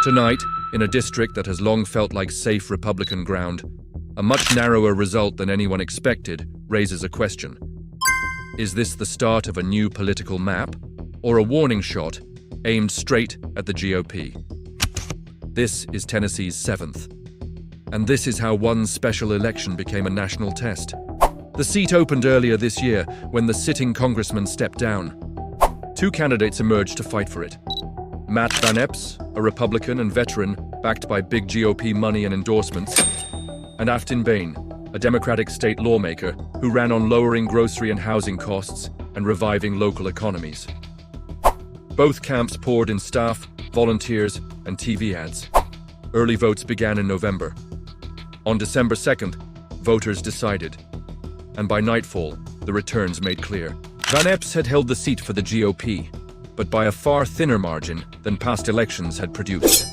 Tonight, in a district that has long felt like safe Republican ground, a much narrower result than anyone expected raises a question. Is this the start of a new political map, or a warning shot aimed straight at the GOP? This is Tennessee's 7th, and this is how one special election became a national test. The seat opened earlier this year when the sitting congressman stepped down. Two candidates emerged to fight for it. Matt Van Epps, a Republican and veteran backed by big GOP money and endorsements, and Aftyn Behn, a Democratic state lawmaker who ran on lowering grocery and housing costs and reviving local economies. Both camps poured in staff, volunteers, and TV ads. Early votes began in November. On December 2nd, voters decided, and by nightfall, the returns made clear. Van Epps had held the seat for the GOP, but by a far thinner margin than past elections had produced.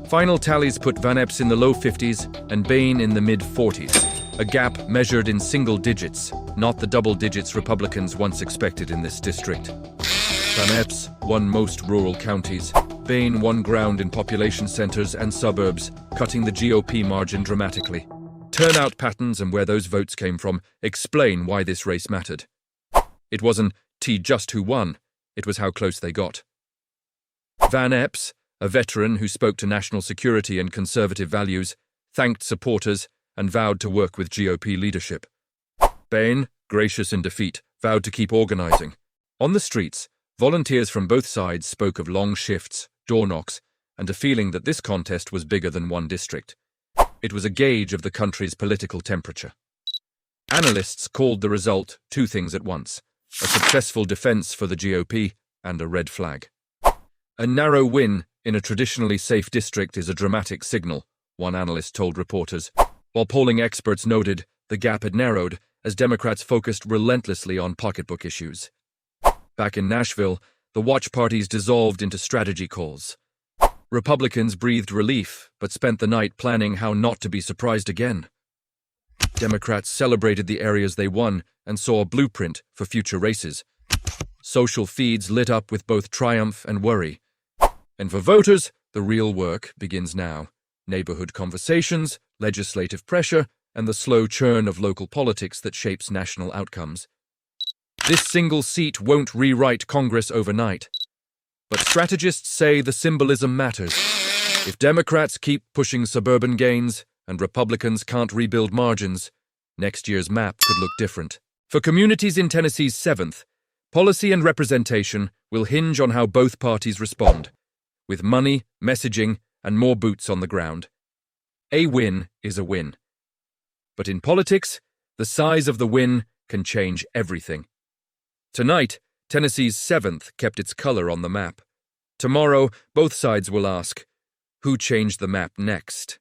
Final tallies put Van Epps in the low 50s and Behn in the mid-40s, a gap measured in single digits, not the double digits Republicans once expected in this district. Van Epps won most rural counties. Behn won ground in population centers and suburbs, cutting the GOP margin dramatically. Turnout patterns and where those votes came from explain why this race mattered. It wasn't just who won, it was how close they got. Van Epps, a veteran who spoke to national security and conservative values, thanked supporters and vowed to work with GOP leadership. Behn, gracious in defeat, vowed to keep organizing. On the streets, volunteers from both sides spoke of long shifts, door knocks, and a feeling that this contest was bigger than one district. It was a gauge of the country's political temperature. Analysts called the result two things at once: a successful defense for the GOP and a red flag. A narrow win in a traditionally safe district is a dramatic signal, one analyst told reporters, while polling experts noted the gap had narrowed as Democrats focused relentlessly on pocketbook issues. Back in Nashville, the watch parties dissolved into strategy calls. Republicans breathed relief, but spent the night planning how not to be surprised again. Democrats celebrated the areas they won and saw a blueprint for future races. Social feeds lit up with both triumph and worry. And for voters, the real work begins now. Neighborhood conversations, legislative pressure, and the slow churn of local politics that shapes national outcomes. This single seat won't rewrite Congress overnight. But strategists say the symbolism matters. If Democrats keep pushing suburban gains and Republicans can't rebuild margins, next year's map could look different. For communities in Tennessee's 7th, policy and representation will hinge on how both parties respond, with money, messaging, and more boots on the ground. A win is a win. But in politics, the size of the win can change everything. Tonight, Tennessee's 7th kept its color on the map. Tomorrow, both sides will ask, who changed the map next?